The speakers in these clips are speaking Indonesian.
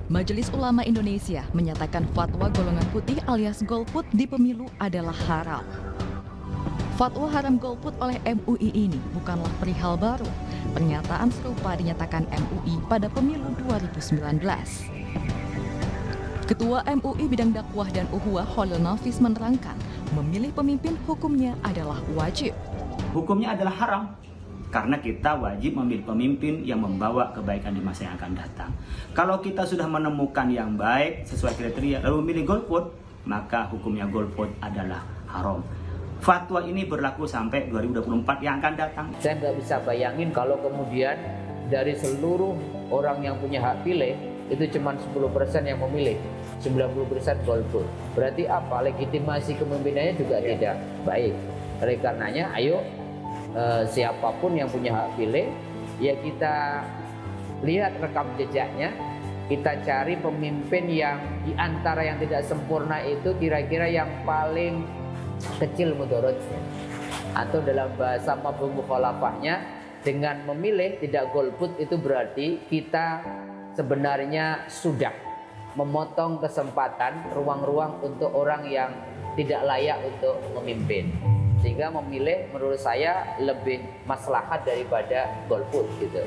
Majelis Ulama Indonesia menyatakan fatwa golongan putih alias golput di pemilu adalah haram. Fatwa haram golput oleh MUI ini bukanlah perihal baru. Pernyataan serupa dinyatakan MUI pada pemilu 2019. Ketua MUI bidang dakwah dan ukhuwah Khalil Nafis menerangkan, memilih pemimpin hukumnya adalah wajib. Hukumnya adalah haram. Karena kita wajib memilih pemimpin yang membawa kebaikan di masa yang akan datang. Kalau kita sudah menemukan yang baik sesuai kriteria lalu memilih golput, maka hukumnya golput adalah haram. Fatwa ini berlaku sampai 2024 yang akan datang. Saya nggak bisa bayangin kalau kemudian dari seluruh orang yang punya hak pilih itu cuma 10% yang memilih, 90% golput. Berarti apa? Legitimasi kepemimpinannya juga tidak baik. Oleh karenanya, ayo siapapun yang punya hak pilih, ya kita lihat rekam jejaknya, kita cari pemimpin yang diantara yang tidak sempurna itu kira-kira yang paling kecil mudorotnya, atau dalam bahasa mafhum mukhalafahnya, dengan memilih tidak golput itu berarti kita sebenarnya sudah memotong kesempatan, ruang-ruang untuk orang yang tidak layak untuk memimpin. Sehingga memilih menurut saya lebih maslahat daripada golput gitu.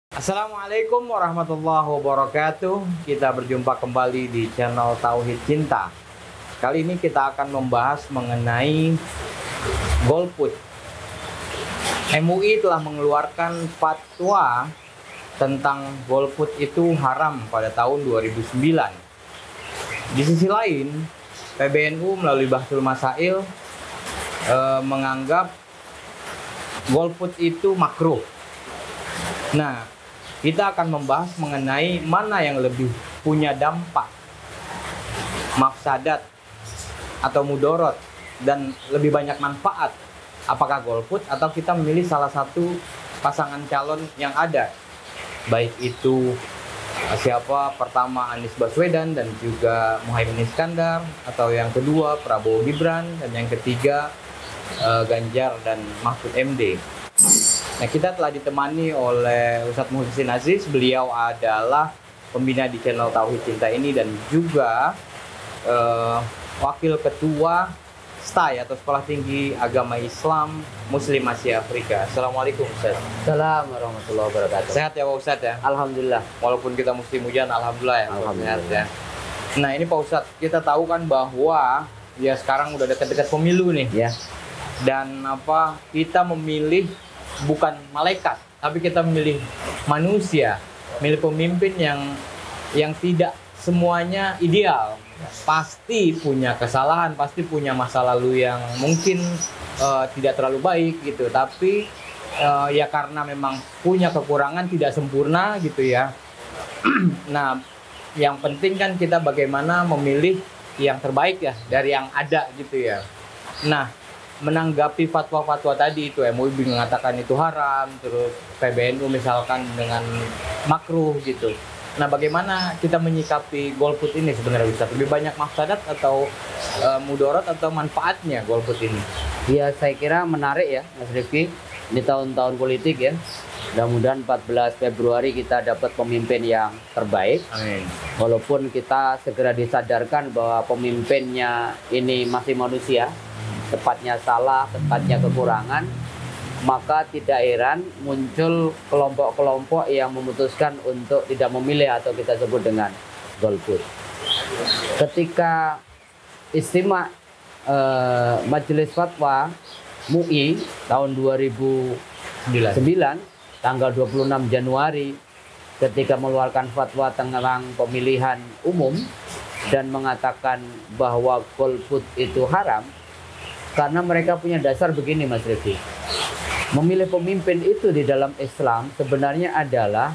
Assalamualaikum warahmatullahi wabarakatuh. Kita berjumpa kembali di channel Tauhid Cinta. Kali ini kita akan membahas mengenai golput. MUI telah mengeluarkan fatwa tentang golput itu haram pada tahun 2009. Di sisi lain, PBNU melalui Bahsul Masail menganggap golput itu makruh. Nah, kita akan membahas mengenai mana yang lebih punya dampak, mafsadat atau mudorot, dan lebih banyak manfaat. Apakah golput atau kita memilih salah satu pasangan calon yang ada, baik itu siapa pertama Anies Baswedan dan juga Muhaimin Iskandar, atau yang kedua Prabowo Gibran, dan yang ketiga Ganjar dan Mahfud MD. Nah, kita telah ditemani oleh Ustadz Muhsin Aziz. Beliau adalah pembina di channel Tauhid Cinta ini dan juga wakil ketua STAI atau Sekolah Tinggi Agama Islam Muslim Asia Afrika. Assalamualaikum Ustadz. Assalamualaikum warahmatullahi wabarakatuh. Sehat ya Pak Ustadz ya? Alhamdulillah. Walaupun kita musim hujan, alhamdulillah ya. Alhamdulillah. Sehat ya. Nah, ini Pak Ustadz, kita tahu kan bahwa ya sekarang udah dekat-dekat pemilu nih. Ya. Dan kita memilih bukan malaikat, tapi kita memilih manusia, milih pemimpin yang tidak semuanya ideal. Pasti punya kesalahan, pasti punya masa lalu yang mungkin tidak terlalu baik gitu. Tapi ya karena memang punya kekurangan, tidak sempurna gitu ya. Nah, yang penting kan kita bagaimana memilih yang terbaik ya dari yang ada gitu ya. Nah, menanggapi fatwa-fatwa tadi itu, MUI mengatakan itu haram, terus PBNU misalkan dengan makruh gitu. Nah, bagaimana kita menyikapi golput ini sebenarnya Ustaz? Lebih banyak mafsadat atau mudorot atau manfaatnya golput ini? Ya, saya kira menarik ya Mas Rifki. Di tahun-tahun politik ya, mudah-mudahan 14 Februari kita dapat pemimpin yang terbaik. Amin. Walaupun kita segera disadarkan bahwa pemimpinnya ini masih manusia, tepatnya salah, tepatnya kekurangan, maka tidak heran muncul kelompok-kelompok yang memutuskan untuk tidak memilih atau kita sebut dengan golput. Ketika istimewa Majelis Fatwa MUI tahun 2009 tanggal 26 Januari ketika mengeluarkan fatwa tentang pemilihan umum dan mengatakan bahwa golput itu haram, karena mereka punya dasar begini Mas Rifki. Memilih pemimpin itu di dalam Islam sebenarnya adalah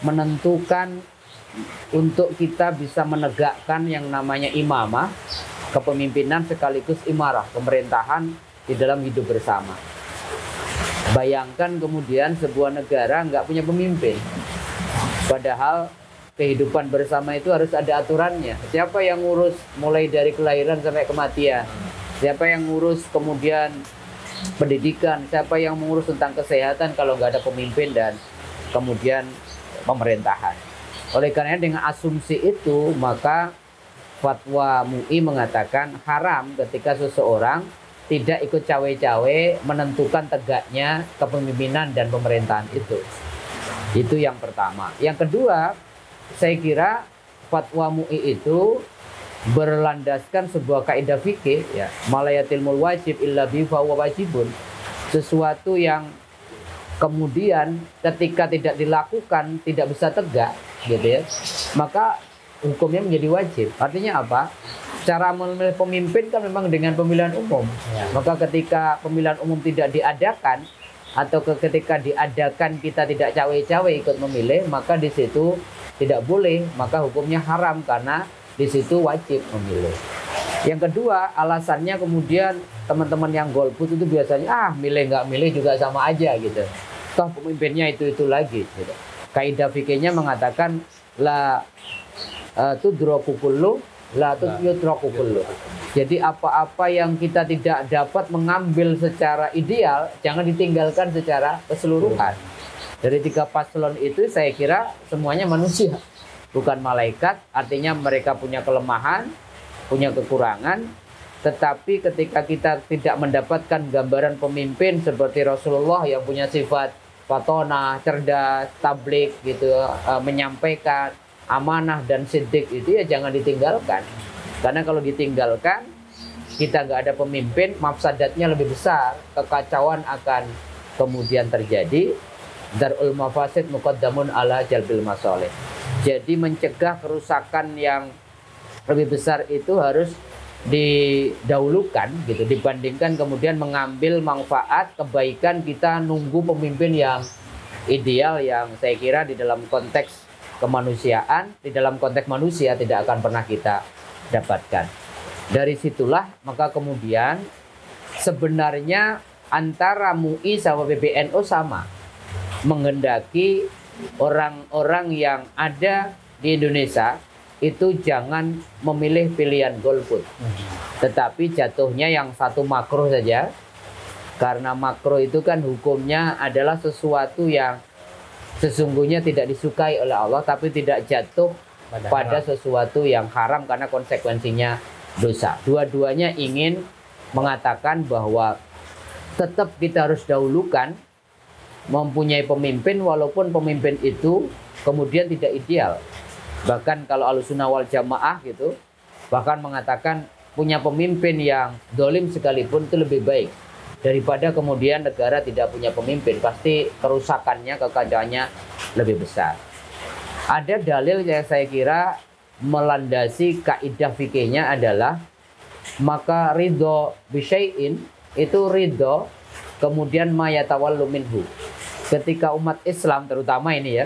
menentukan untuk kita bisa menegakkan yang namanya imamah, kepemimpinan sekaligus imarah, pemerintahan di dalam hidup bersama. Bayangkan kemudian sebuah negara nggak punya pemimpin. Padahal kehidupan bersama itu harus ada aturannya. Siapa yang ngurus mulai dari kelahiran sampai kematian? Siapa yang ngurus kemudian pendidikan, siapa yang mengurus tentang kesehatan kalau nggak ada pemimpin dan kemudian pemerintahan. Oleh karena dengan asumsi itu, maka fatwa MUI mengatakan haram ketika seseorang tidak ikut cawe-cawe menentukan tegaknya kepemimpinan dan pemerintahan itu. Itu yang pertama. Yang kedua, saya kira fatwa MUI itu berlandaskan sebuah kaidah fikih, ya, malayatilmul wajib illa bi fa huwa wajibun. Sesuatu yang kemudian ketika tidak dilakukan tidak bisa tegak, gitu ya, maka hukumnya menjadi wajib. Artinya apa? Cara memilih pemimpin kan memang dengan pemilihan umum. Ya. Maka ketika pemilihan umum tidak diadakan atau ketika diadakan kita tidak cawe-cawe ikut memilih, maka di situ tidak boleh, maka hukumnya haram karena di situ wajib memilih. Yang kedua, alasannya kemudian teman-teman yang golput itu biasanya milih nggak milih juga sama aja gitu. Toh pemimpinnya itu lagi. Gitu. Kaidah fikihnya mengatakan la tudraku kullu la yutraku kullu. Jadi apa-apa yang kita tidak dapat mengambil secara ideal jangan ditinggalkan secara keseluruhan. Dari 3 paslon itu saya kira semuanya manusia, bukan malaikat, artinya mereka punya kelemahan, punya kekurangan, tetapi ketika kita tidak mendapatkan gambaran pemimpin seperti Rasulullah yang punya sifat fatona, cerdas, tablik gitu, menyampaikan, amanah dan siddiq, itu ya jangan ditinggalkan. Karena kalau ditinggalkan, kita nggak ada pemimpin, mafsadatnya lebih besar, kekacauan akan kemudian terjadi. Darul mafasid muqaddamun ala jalbil masalih. Jadi mencegah kerusakan yang lebih besar itu harus didahulukan gitu, dibandingkan kemudian mengambil manfaat kebaikan kita nunggu pemimpin yang ideal, yang saya kira di dalam konteks kemanusiaan, di dalam konteks manusia tidak akan pernah kita dapatkan. Dari situlah maka kemudian sebenarnya antara MUI sama PBNU sama, menghendaki orang-orang yang ada di Indonesia itu jangan memilih pilihan golput, tetapi jatuhnya yang satu makruh saja, karena makruh itu kan hukumnya adalah sesuatu yang sesungguhnya tidak disukai oleh Allah, tapi tidak jatuh pada sesuatu yang haram karena konsekuensinya dosa. Dua-duanya ingin mengatakan bahwa tetap kita harus dahulukan mempunyai pemimpin walaupun pemimpin itu kemudian tidak ideal. Bahkan kalau Ahlussunnah wal Jamaah gitu, bahkan mengatakan punya pemimpin yang dolim sekalipun itu lebih baik daripada kemudian negara tidak punya pemimpin. Pasti kerusakannya, kekacauannya lebih besar. Ada dalil yang saya kira melandasi kaidah fikihnya adalah maka ridho bisyai'in itu ridho kemudian mayatawallu minhu. Ketika umat Islam terutama ini ya,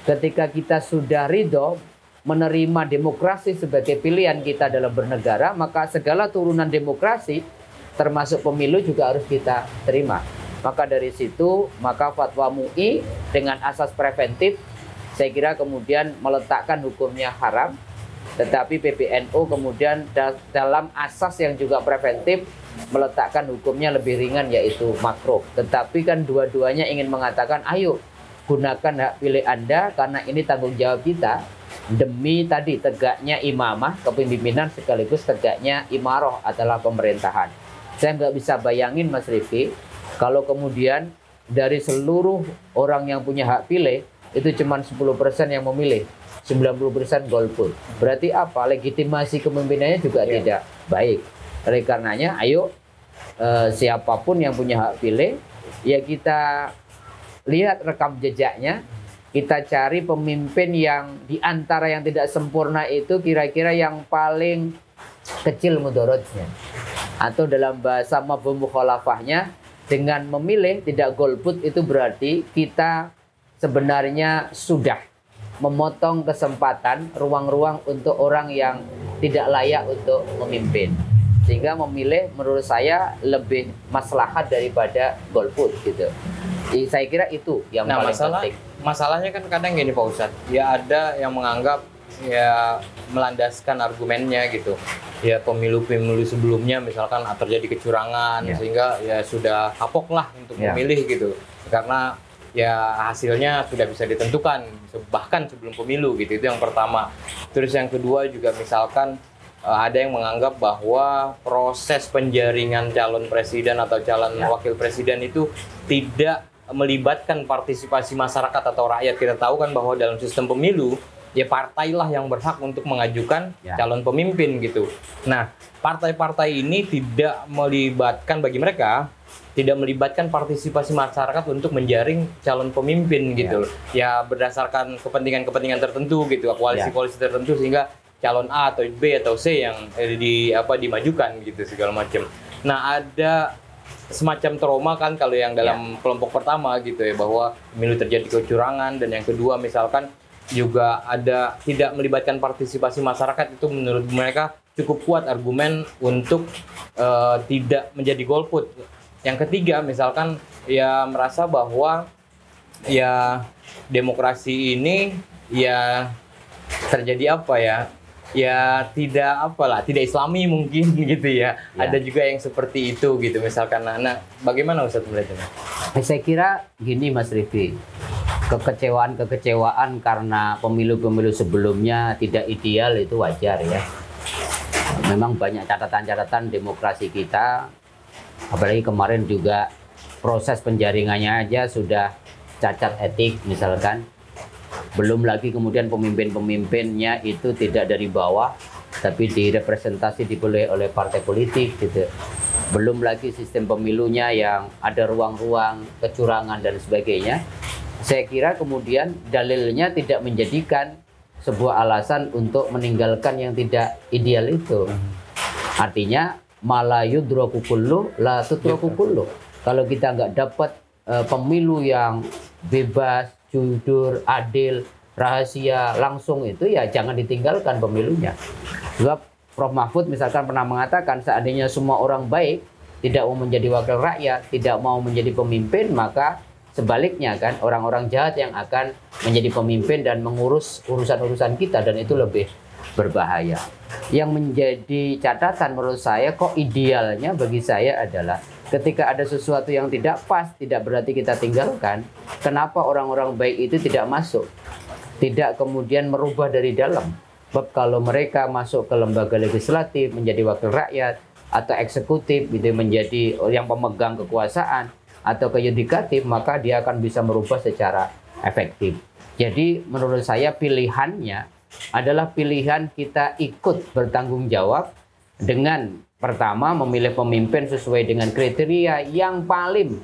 ketika kita sudah ridho menerima demokrasi sebagai pilihan kita dalam bernegara, maka segala turunan demokrasi termasuk pemilu juga harus kita terima. Maka dari situ maka fatwa MUI dengan asas preventif saya kira kemudian meletakkan hukumnya haram, tetapi PBNU kemudian dalam asas yang juga preventif meletakkan hukumnya lebih ringan yaitu makruh. Tetapi kan dua-duanya ingin mengatakan ayo gunakan hak pilih Anda karena ini tanggung jawab kita demi tadi tegaknya imamah kepemimpinan sekaligus tegaknya imaroh adalah pemerintahan. Saya nggak bisa bayangin Mas Rifki kalau kemudian dari seluruh orang yang punya hak pilih itu cuma 10% yang memilih, 90% golput. Berarti apa? Legitimasi kepemimpinannya juga tidak baik. Oleh karenanya, ayo siapapun yang punya hak pilih, ya kita lihat rekam jejaknya, kita cari pemimpin yang diantara yang tidak sempurna itu kira-kira yang paling kecil mudorotnya. Atau dalam bahasa mafhum mukhalafahnya, dengan memilih tidak golput itu berarti kita sebenarnya sudah memotong kesempatan, ruang-ruang untuk orang yang tidak layak untuk memimpin. Sehingga memilih menurut saya lebih maslahat daripada golput gitu. Jadi saya kira itu yang paling penting. Masalahnya kan kadang gini Pak Ustadz, ya ada yang menganggap ya melandaskan argumennya gitu. Ya pemilu-pemilu sebelumnya misalkan terjadi kecurangan sehingga ya sudah kapok lah untuk memilih gitu. Karena ya hasilnya sudah bisa ditentukan bahkan sebelum pemilu gitu. Itu yang pertama. Terus yang kedua juga misalkan ada yang menganggap bahwa proses penjaringan calon presiden atau calon wakil presiden itu tidak melibatkan partisipasi masyarakat atau rakyat. Kita tahu kan bahwa dalam sistem pemilu ya partailah yang berhak untuk mengajukan calon pemimpin gitu. Nah, partai-partai ini tidak melibatkan, bagi mereka tidak melibatkan partisipasi masyarakat untuk menjaring calon pemimpin gitu. Ya berdasarkan kepentingan-kepentingan tertentu gitu, koalisi-koalisi tertentu, sehingga calon A atau B atau C yang dimajukan gitu segala macam. Nah, ada semacam trauma kan kalau yang dalam kelompok pertama gitu ya, bahwa pemilu terjadi kecurangan, dan yang kedua misalkan juga ada tidak melibatkan partisipasi masyarakat. Itu menurut mereka cukup kuat argumen untuk tidak menjadi golput. Yang ketiga misalkan ya merasa bahwa ya demokrasi ini ya terjadi apa ya tidak islami mungkin gitu ya. Ada juga yang seperti itu gitu misalkan. Nah bagaimana Ustadz melihatnya? Saya kira gini Mas Rifki, kekecewaan karena pemilu-pemilu sebelumnya tidak ideal itu wajar ya. Memang banyak catatan-catatan demokrasi kita, apalagi kemarin juga proses penjaringannya aja sudah cacat etik misalkan. Belum lagi kemudian pemimpin-pemimpinnya itu tidak dari bawah, tapi direpresentasi dipilih oleh partai politik gitu. Belum lagi sistem pemilunya yang ada ruang-ruang kecurangan dan sebagainya. Saya kira kemudian dalilnya tidak menjadikan sebuah alasan untuk meninggalkan yang tidak ideal itu. Artinya mala yudraku kullu la tutraku kullu. Kalau kita nggak dapat pemilu yang bebas, jujur, adil, rahasia, langsung, itu ya jangan ditinggalkan pemilunya. Sebab Prof. Mahfud misalkan pernah mengatakan seandainya semua orang baik tidak mau menjadi wakil rakyat, tidak mau menjadi pemimpin, maka sebaliknya kan orang-orang jahat yang akan menjadi pemimpin dan mengurus urusan-urusan kita, dan itu lebih berbahaya. Yang menjadi catatan menurut saya kok idealnya bagi saya adalah ketika ada sesuatu yang tidak pas, tidak berarti kita tinggalkan. Kenapa orang-orang baik itu tidak masuk? Tidak kemudian merubah dari dalam. Sebab kalau mereka masuk ke lembaga legislatif, menjadi wakil rakyat, atau eksekutif, gitu, menjadi yang pemegang kekuasaan, atau ke yudikatif, maka dia akan bisa merubah secara efektif. Jadi menurut saya pilihannya adalah pilihan kita ikut bertanggung jawab dengan pertama memilih pemimpin sesuai dengan kriteria yang paling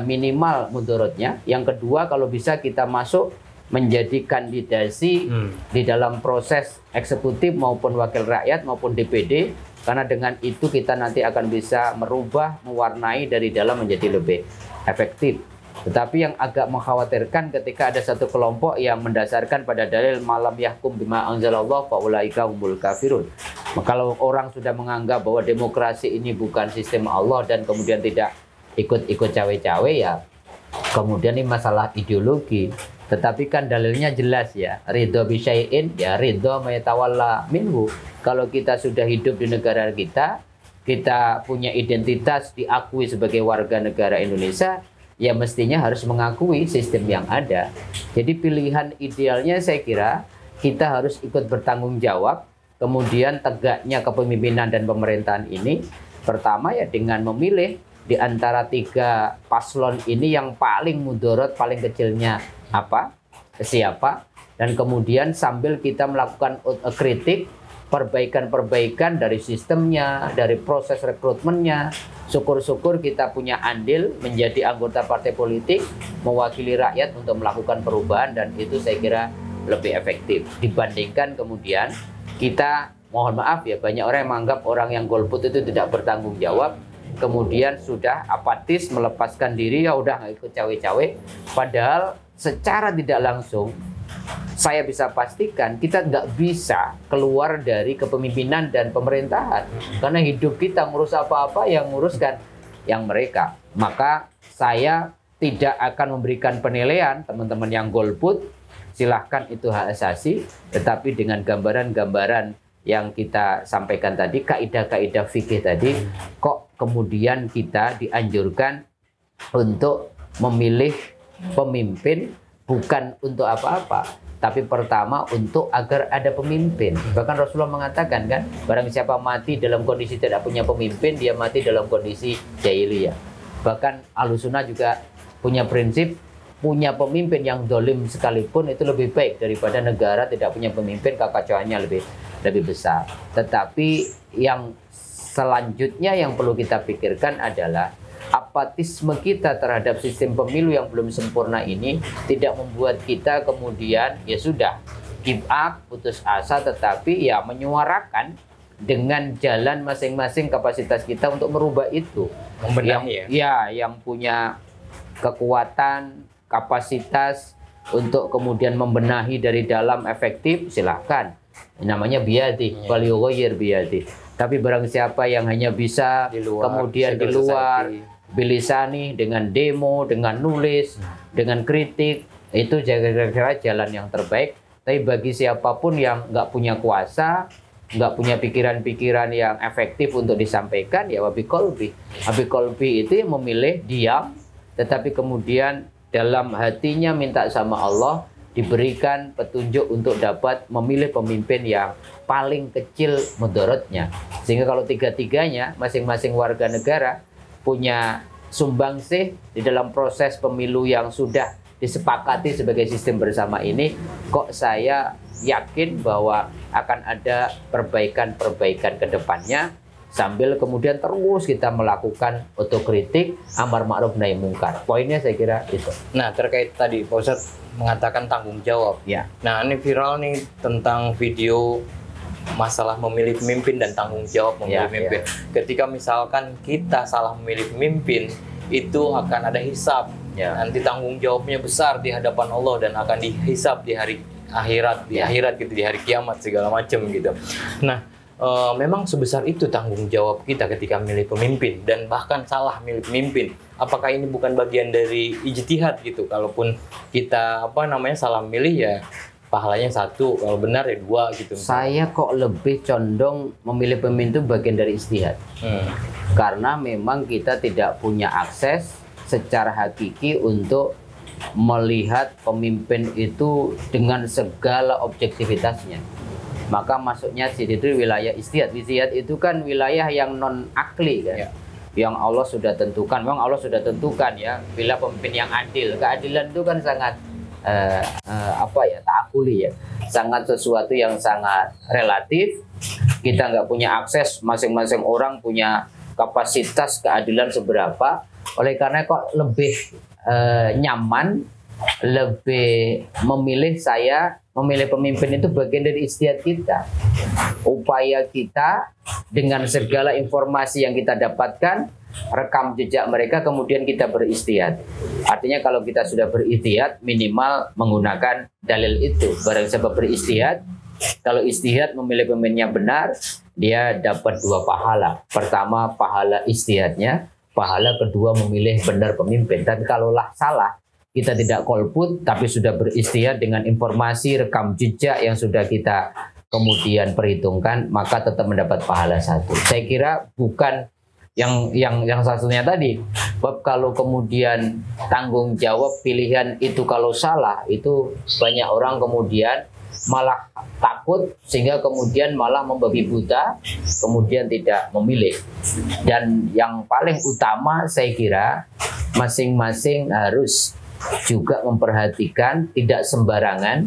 minimal mudorotnya. Yang kedua, kalau bisa kita masuk menjadi kandidasi di dalam proses eksekutif maupun wakil rakyat maupun DPD, karena dengan itu kita nanti akan bisa merubah, mewarnai dari dalam menjadi lebih efektif. Tetapi yang agak mengkhawatirkan ketika ada satu kelompok yang mendasarkan pada dalil malam yahkum bima anzalallah fa ulaika humul kafirun. Kalau orang sudah menganggap bahwa demokrasi ini bukan sistem Allah dan kemudian tidak ikut-ikut cawe-cawe, ya kemudian ini masalah ideologi. Tetapi kan dalilnya jelas ya, ridho bisyai'in, ya ridho mayatawalla minhu. Kalau kita sudah hidup di negara kita, kita punya identitas diakui sebagai warga negara Indonesia, ya mestinya harus mengakui sistem yang ada. Jadi pilihan idealnya saya kira kita harus ikut bertanggung jawab. Kemudian tegaknya kepemimpinan dan pemerintahan ini, pertama ya dengan memilih di antara tiga paslon ini yang paling mudorot, paling kecilnya apa, siapa, dan kemudian sambil kita melakukan kritik, perbaikan-perbaikan dari sistemnya, dari proses rekrutmennya. Syukur-syukur kita punya andil menjadi anggota partai politik, mewakili rakyat untuk melakukan perubahan, dan itu saya kira lebih efektif dibandingkan kemudian kita, mohon maaf ya, banyak orang yang menganggap orang yang golput itu tidak bertanggung jawab, kemudian sudah apatis, melepaskan diri, ya udah nggak ikut cawe-cawe. Padahal secara tidak langsung saya bisa pastikan kita nggak bisa keluar dari kepemimpinan dan pemerintahan, karena hidup kita ngurus apa-apa yang nguruskan yang mereka. Maka saya tidak akan memberikan penilaian teman-teman yang golput. silahkan itu hak asasi, tetapi dengan gambaran-gambaran yang kita sampaikan tadi, kaidah-kaidah fikih tadi, kok kemudian kita dianjurkan untuk memilih pemimpin bukan untuk apa-apa, tapi pertama untuk agar ada pemimpin. Bahkan Rasulullah mengatakan kan, barang siapa mati dalam kondisi tidak punya pemimpin, dia mati dalam kondisi jahiliyah. Bahkan Ahlussunnah juga punya prinsip, punya pemimpin yang dolim sekalipun itu lebih baik daripada negara tidak punya pemimpin, kekacauannya lebih besar. Tetapi yang selanjutnya yang perlu kita pikirkan adalah apatisme kita terhadap sistem pemilu yang belum sempurna ini tidak membuat kita kemudian ya sudah give up, putus asa, tetapi ya menyuarakan dengan jalan masing-masing kapasitas kita untuk merubah itu. Membenahi yang punya kekuatan, kapasitas untuk kemudian membenahi dari dalam efektif, silahkan. Namanya biadi, waliyughayyir biadi. Tapi barang siapa yang hanya bisa kemudian di luar bilisani dengan demo, dengan nulis, dengan kritik, itu kira-kira jalan yang terbaik. Tapi bagi siapapun yang nggak punya kuasa, nggak punya pikiran-pikiran yang efektif untuk disampaikan, ya wabi kolbi. Wabi kolbi itu yang memilih diam, tetapi kemudian dalam hatinya minta sama Allah diberikan petunjuk untuk dapat memilih pemimpin yang paling kecil mudaratnya. Sehingga kalau tiga-tiganya masing-masing warga negara punya sumbangsih di dalam proses pemilu yang sudah disepakati sebagai sistem bersama ini, kok saya yakin bahwa akan ada perbaikan-perbaikan ke depannya, sambil kemudian terus kita melakukan otokritik, amar ma'ruf nahi mungkar. Poinnya saya kira itu. Nah, terkait tadi Pak Ustadz mengatakan tanggung jawab. Ya. Nah, ini viral nih tentang video masalah memilih pemimpin dan tanggung jawab memilih pemimpin. Ketika misalkan kita salah memilih pemimpin, itu akan ada hisab. Nanti tanggung jawabnya besar di hadapan Allah dan akan dihisab di hari akhirat, di akhirat gitu, di hari kiamat segala macam gitu. Nah, memang sebesar itu tanggung jawab kita ketika memilih pemimpin dan bahkan salah memilih pemimpin. Apakah ini bukan bagian dari ijtihad gitu? Kalaupun kita salah memilih ya pahalanya 1, kalau benar ya 2 gitu. Saya kok lebih condong memilih pemimpin itu bagian dari ijtihad. Karena memang kita tidak punya akses secara hakiki untuk melihat pemimpin itu dengan segala objektivitasnya. Maka masuknya di situ wilayah ijtihad. Ijtihad itu kan wilayah yang non akli kan. Yang Allah sudah tentukan. Memang Allah sudah tentukan ya, bila pemimpin yang adil. Keadilan itu kan sangat ta'akuli ya. Sangat sesuatu yang sangat relatif. Kita nggak punya akses, masing-masing orang punya kapasitas keadilan seberapa. Oleh karena kok lebih nyaman, lebih memilih pemimpin itu bagian dari ijtihad kita. Upaya kita dengan segala informasi yang kita dapatkan, rekam jejak mereka, kemudian kita berijtihad. Artinya kalau kita sudah berijtihad, minimal menggunakan dalil itu. Barang siapa berijtihad, kalau ijtihad memilih pemimpinnya benar, dia dapat 2 pahala. Pertama, pahala ijtihadnya. Pahala kedua, memilih benar pemimpin. Tapi kalaulah salah, kita tidak golput, tapi sudah berijtihad dengan informasi rekam jejak yang sudah kita kemudian perhitungkan, maka tetap mendapat pahala 1. Saya kira bukan yang satunya tadi. Sebab kalau kemudian tanggung jawab pilihan itu kalau salah, itu banyak orang kemudian malah takut sehingga kemudian malah membabi buta, kemudian tidak memilih. Dan yang paling utama saya kira masing-masing harus juga memperhatikan tidak sembarangan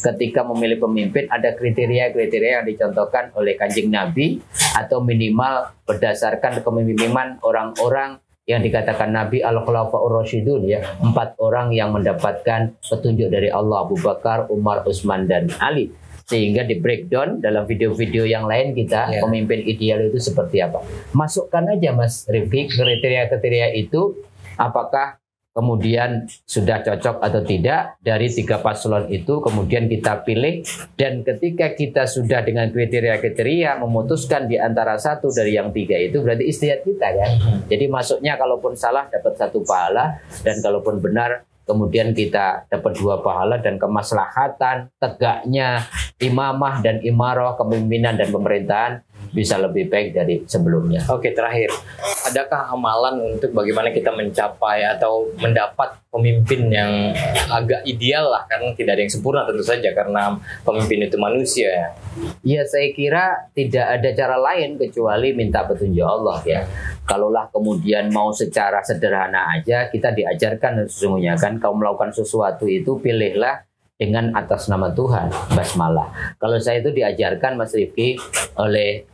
ketika memilih pemimpin, ada kriteria-kriteria yang dicontohkan oleh Kanjeng Nabi atau minimal berdasarkan kepemimpinan orang-orang yang dikatakan Nabi al-Khulafaur Rasyidun ya, 4 orang yang mendapatkan petunjuk dari Allah, Abu Bakar, Umar, Utsman dan Ali. Sehingga di breakdown dalam video-video yang lain kita pemimpin ideal itu seperti apa. Masukkan aja Mas Rifki kriteria-kriteria itu, apakah kemudian sudah cocok atau tidak dari 3 paslon itu, kemudian kita pilih. Dan ketika kita sudah dengan kriteria-kriteria memutuskan di antara 1 dari yang 3 itu, berarti ijtihad kita kan. Jadi masuknya kalaupun salah dapat 1 pahala, dan kalaupun benar kemudian kita dapat 2 pahala dan kemaslahatan tegaknya imamah dan imarah, kepemimpinan dan pemerintahan bisa lebih baik dari sebelumnya. Oke, terakhir, adakah amalan untuk bagaimana kita mencapai atau mendapat pemimpin yang agak ideal lah, karena tidak ada yang sempurna tentu saja karena pemimpin itu manusia. Ya, saya kira tidak ada cara lain kecuali minta petunjuk Allah ya. Kalaulah kemudian mau secara sederhana aja, kita diajarkan sesungguhnya kan, kalau melakukan sesuatu itu pilihlah dengan atas nama Tuhan, basmalah. Kalau saya itu diajarkan Mas Rifki oleh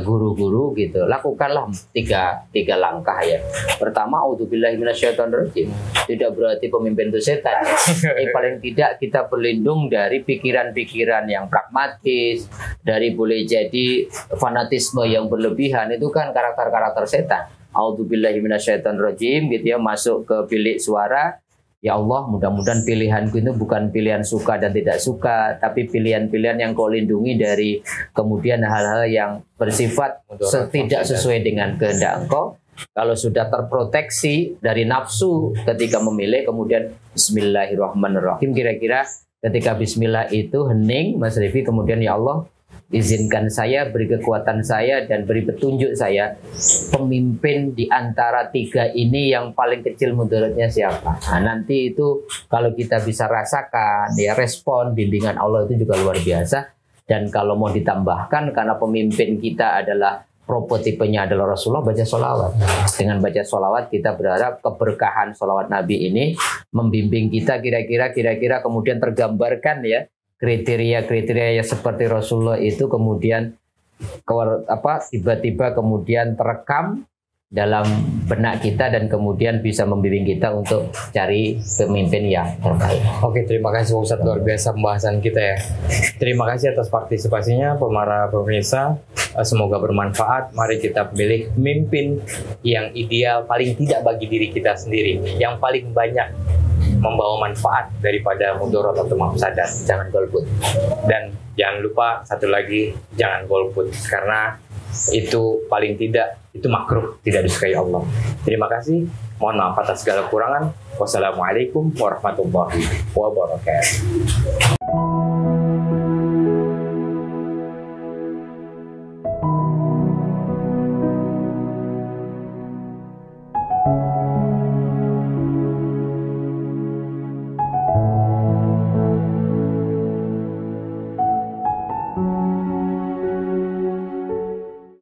guru-guru gitu, lakukanlah tiga langkah ya. Pertama, auzubillahi minasyaitonirrajim. Tidak berarti pemimpin itu setan. Paling tidak kita berlindung dari pikiran-pikiran yang pragmatis, dari boleh jadi fanatisme yang berlebihan, itu kan karakter-karakter setan. Auzubillahi minasyaitonirrajim gitu ya, masuk ke bilik suara. Ya Allah, mudah-mudahan pilihanku itu bukan pilihan suka dan tidak suka, tapi pilihan-pilihan yang kau lindungi dari kemudian hal-hal yang bersifat tidak sesuai dengan kehendak engkau. Kalau sudah terproteksi dari nafsu ketika memilih, kemudian bismillahirrahmanirrahim. Kira-kira ketika bismillah itu hening, Mas Rifi, kemudian ya Allah, izinkan saya, beri kekuatan saya, dan beri petunjuk saya, pemimpin di antara 3 ini yang paling kecil mudaratnya siapa. Nah, nanti itu kalau kita bisa rasakan ya, respon bimbingan Allah itu juga luar biasa. Dan kalau mau ditambahkan, karena pemimpin kita adalah prototipenya adalah Rasulullah, baca sholawat. Dengan baca sholawat kita berharap keberkahan sholawat Nabi ini membimbing kita, kira-kira kemudian tergambarkan ya, kriteria-kriteria yang seperti Rasulullah itu kemudian tiba-tiba kemudian terekam dalam benak kita dan kemudian bisa membimbing kita untuk cari pemimpin yang terbaik. Oke, terima kasih Ustadz, luar biasa pembahasan kita ya. Terima kasih atas partisipasinya para pemirsa. Semoga bermanfaat. Mari kita pilih pemimpin yang ideal, paling tidak bagi diri kita sendiri, yang paling banyak membawa manfaat daripada mudarat atau mafsadat. Jangan golput. Dan jangan lupa satu lagi, jangan golput, karena itu paling tidak itu makruh, tidak disukai Allah. Terima kasih. Mohon maaf atas segala kekurangan. Wassalamualaikum warahmatullahi wabarakatuh.